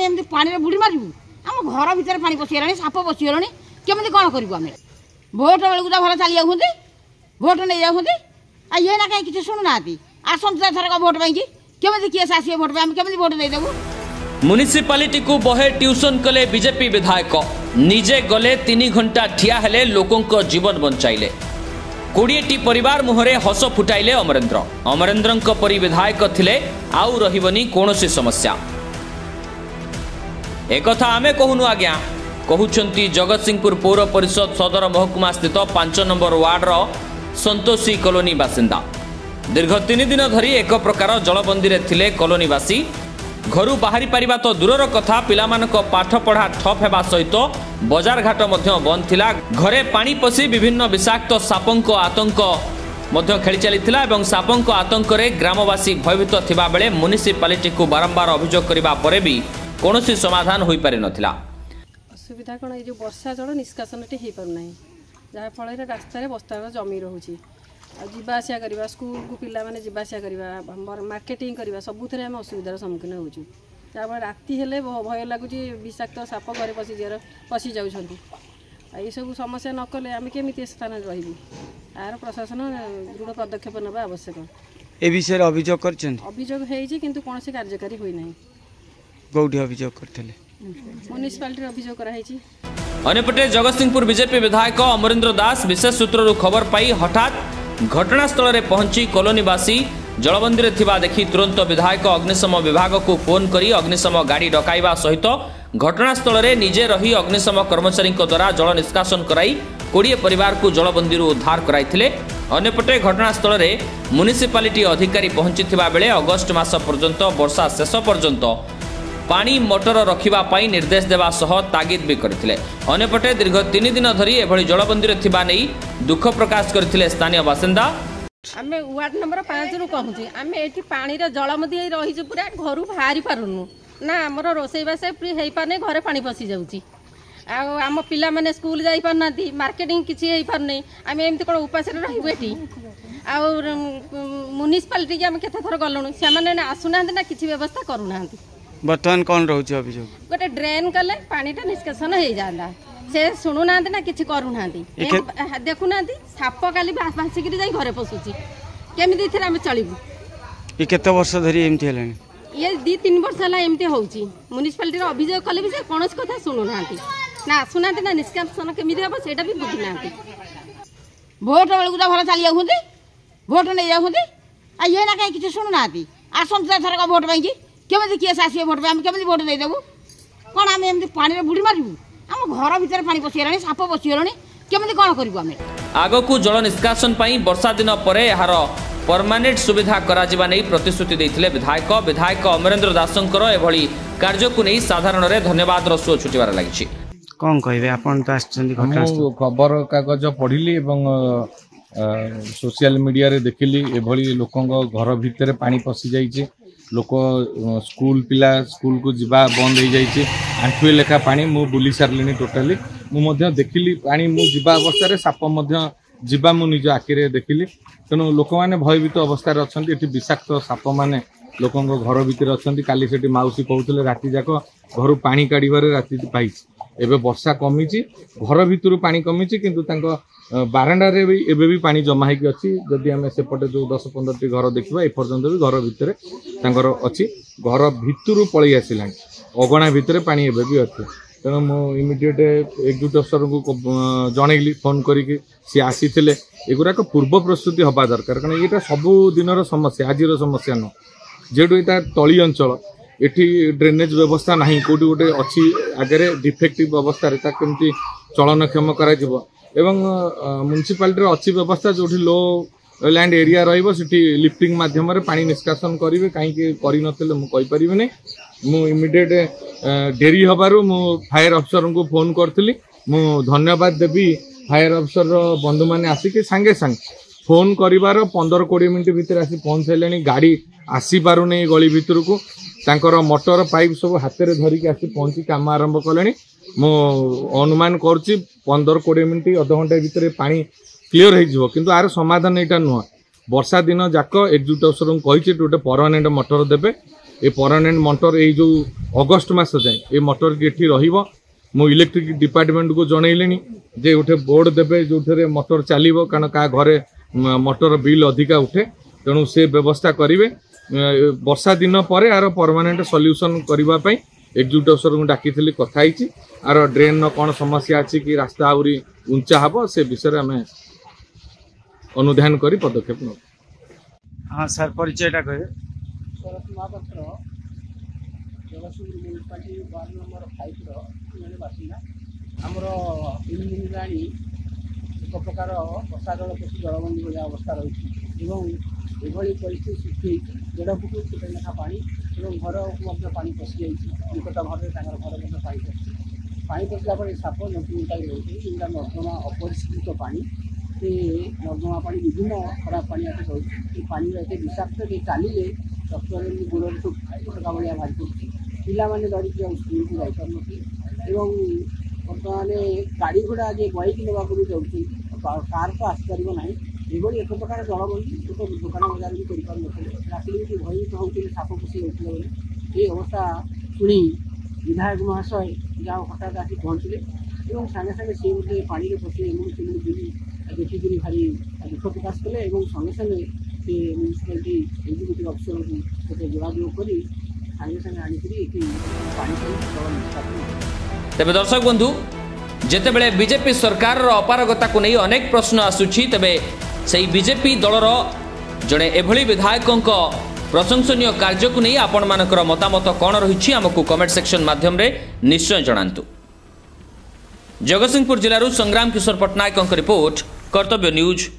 एमती पानी बुड़ी मारू आम घर भितर पानी पशिगला साप पशिगला केमी कौन करूँ आम भोट बेलू तो भल चली जाऊँ भोट नहीं जाऊँ ये ना कहीं किसी शुणुना आसत थरक भोट पाई केमी किए आसवे भोट आम केमी भोट देदेबू। म्युनिसिपालिटी को बहे ट्यूशन कले बीजेपी विधायक निजे गले 3 घंटा ठिया हेले लोकों जीवन बंचाइले 20टी परिवार मुहरे हस फुटाइले अमरेंद्र परी विधायक थिले आउ रहिबनी कोनोसी समस्या एकथा आमे कहूनु आज्ञा कहउछंती जगतसिंहपुर पौर परिषद सदर महकुमा स्थित 5 नंबर वार्ड रो संतोषी कॉलोनी बासिंदा दीर्घ 3 दिन धरी एक प्रकार जलबंदी रे थिले कॉलोनीवासी घरू बाहरी पारिबा तो दूरर कथा पिलामानक पाठ पढ़ा ठप हेबा सहित बजार घाट मध्य बंद थिला घरे पानी पसी विभिन्न विषाक्त सापंक आतंक मध्य खेली चलीथिला एवं सापंक आतंक रे ग्रामवासी भयभीत थिबा बेले म्युनिसिपालिटी को बारंबार अभियोग करिबा परे भी कोनोसी समाधान होई पारि नथिला। असुविधा कोन ए जो वर्षा जल निष्कासनटी हे पर नै जहा फल रे रास्ता रे बस्ता जमी रहूची जीवासिया करवा स्कूल को पिला माने जीवासिया करवा मार्केटिंग करवा सबुथ आम असुविधार सम्मुखीन होचु जहाँ राति हेले भय लगुच विषाक्त साप घरे पशि जाऊँगी ये सब समस्या न कले आम केमी स्थान रही यार प्रशासन दृढ़ पदक्षेप ना आवश्यक ए विषय अभियोग कर अभियोग किंतु कौन कार्यकारी होना कौटी अभियोग करते म्युनिसिपालिटी अभियोग कराई। अन्यपटे जगतसिंहपुर बीजेपी विधायक अमरेंद्र दास विशेष सूत्रु खबर पाई हठात घटनास्थल में पहुंची कॉलोनीवासी जलबंदी थिबा देखि तुरंत विधायक अग्निशम विभाग को फोन करी अग्निशम गाड़ी डकाइबा सहित घटनास्थल में निजे रही अग्निशम कर्मचारी द्वारा जल निष्कासन कराई 20 परिवार को जलबंदी उद्धार कराइथिले। अन्यपटे घटनास्थल में म्युनिसिपालिटी अधिकारी पहुंची बेले अगस्ट मास पर्यंत वर्षा शेष पर्यंत पानी मोटर रखिबा पाई निर्देश देवा सह तागिद भी करथिले। अन्यपटे दीर्घ 3 दिन धरी एभली जलबंदी थिबा नै दुख प्रकाश करथिले स्थानीय बासिंदा। आमे वार्ड नंबर 5 रु कहूची आमे एठी पानी रे जलमदी रही छु पूरा घरु बाहरी पारुनु ना हमर रोसई बासे फ्री हेई पाने घरे पानी पसी जाउची आ हम पिला माने स्कूल जाई पारनाती मार्केटिंग किछि हेई पार नै आमे एमति कोन उपास रे रहिबो एठी आ म्युनिसिपालिटी के आमे केते थर गलनु से माने आसुना ना किछि व्यवस्था करू नांती बर्तमान कौन रोचे अभियोग गोटे ड्रेन कले पानीटा निष्कासन हो जाता से शुणु ना ना कि करू ना देखु ना साप काली भासिक घरे पशुची केमी चलू ये केते वर्ष धरी एमती हेलानी ये 2-3 वर्ष है एमती होची म्युनिसिपालिटी अभियोग कले भी से कौन कथा शुणु ना आसुना ना निष्कासन केमी हम से भी बुझी ना भोट बेलू तो भल चली जाऊँ भोट नहीं जाऊँ ये ना कहीं किसी शुणुना आसत थरक भोट पाई केमी किए आसवे भोट आम केमी भोट देदेबू कौन आम एमती पानी बुड़ी मारू आम घर भितर पानी पशिगला साप पशिगला केमी कौन करूँ आम आग को जल निष्कासन वर्षा दिन पर यार परमानेंट सुविधा करा जिबा नै प्रतिश्रुति देथिले विधायक अमरेंद्र दासंकर एभली कार्य को नै साधारण रे धन्यवाद रसो छुटिबार लागिछि। कोन कहबे आपन तो आछथि खबर कागज पढ़िली एवं सोशल मीडिया रे देखिली एभली लोकंग घर भितर पानी पसि जाइछि लोक स्कूल पिला स्कूल को जीवा बंद हो जाइए आंठुए लेखा पानी मु बुली सारे टोटाली मुझे देखिली पानी मु जीवा अवस्था साप जीवा मु निज आखिरे देखिली तेणु लोक मैंने भयभीत अवस्था अच्छा ये विषाक्त साप मैंने लोक घर भितर अच्छा काली से माउसी कहते राति जाक घर पा काढ़ राति पाई एवं वर्षा कमी घर भितर पा कमी किंतु बारांडे भी एबे भी पानी जमा होगी अच्छी जदि आम सेपटे जो 10-15टी घर देखा एपर्यंत भी घर भितर अच्छी घर भितर पलि आसला अगणा भितर पानी एबे भी अच्छे तेणु मु इमिडिएट एक्जिक्यूटिव अफिसर को जनइली फोन करके सी आसी एगुराक पूर्व प्रस्तुति हवा दरकार कारण ये सबु दिन समस्या आज समस्या नुह जेहेतु यहाँ तली अंचल एठी ड्रेनेज व्यवस्था ना कौटी गोटे अच्छी आगे डिफेक्टिव अवस्था केमती चलनक्षम करा एवं म्युनिसिपालिटी अच्छी व्यवस्था जो लो लैंड एरिया रही लिफ्टिंग माध्यम पानी निष्कासन करेंगे कहीं करें नहीं मु इमिडिएट डेरी हबारू मु फायर अफिसर को फोन करी मु धन्यवाद देवी फायर अफिसर बंधु मैंने आसिक सांगे सांगे फोन कर 15-20 मिनट भितर आसी पहुँच सारे गाड़ी आसी पार नहीं गली भितर को तांकर मोटर पाइप सब हाथ में धरिकी आसी पहुँची काम आरंभ कले मु अनुमान करुच्ची 15-20 मिनट अध घंटे भितर पानी क्लीयर हो किंतु आर समाधान यहाँ नुह वर्षा दिन जाक एक्जिक्यूटिव अफिसर को गोटे परमानेंट मोटर देवे ए परमानेंट मोटर ये जो अगस्ट मास जाए ये मोटर की एठी रहिबो मु इलेक्ट्रिक डिपार्टमेंट को जनइलेनी जे उठे बोर्ड देबे जो मोटर चलिबो कारण का घरे मोटर बिल अधिका उठे तेणु से व्यवस्था करेंगे वर्षा दिन पर यार परमानेंट सॉल्यूशन करबा पई एग्जीक्यूटिव अफसर को डाकी कथाई आर ड्रेन कौन समस्या अच्छी कि रास्ता आहरी उंचा हम से विषय आम अनुधान कर पदक्षेप न। हाँ सर परिचयटा कहे। Sarat Mahapatra Jagatsinghpur municipality ward number 5 जड़े बासिंदा आमर 3 दिन जाणी एक प्रकार वर्षा जल पशु जलबंदी भाया अवस्था रही एभली परिस्थिति सृष्टि देढ़ फुट फुटे लेखा पानी घर को पानी पशि जाइए निकट घर घर पानी पशि पानी पशिला साप जंतु मुताई रोचे जोटा नर्दमा अपरिष्कृत पानी से नर्दमा पानी विभिन्न खराब पानी आते रोचे पानी एत विषाक्त चलिए डक्टर गोड़ सब फटका भाया बाहरी पड़े पाने धरिक स्कूल को जापार बर्तमान गाड़ी घोड़ा जे बईक ना भी जाऊँगी कार तो आसपार ना ये एक प्रकार जलबंदी लोक दुकान बजार भी कर राति भी भयभीत होते साप पशि जाते ये अवस्था शुणी विधायक महाशय जहाँ हठात आसी पहुँचले सागे सागे सी गोटे पानी में पशि देखिक भारी दुख प्रकाश कले संगे संगे से म्यूनिसिपालिटी एग्जीक्यूटिव अफिसर को गोटे जोगाजोग कर सागे सागे आनिक पानी जल निष्कासन। तेबे दर्शक बंधु जेतेबेले बीजेपी सरकार अपारगता को नहीं अनेक प्रश्न आसुछि तेबे सेही बीजेपी दलर जड़े एभली विधायकों प्रशंसनीय कार्य को नहीं आपण मानकर मतामत कौन रही आमको कमेंट सेक्शन माध्यम रे निश्चय जणांतु। जगतसिंहपुर जिलूर संग्राम किशोर पट्टनायक रिपोर्ट कर्तव्य न्यूज।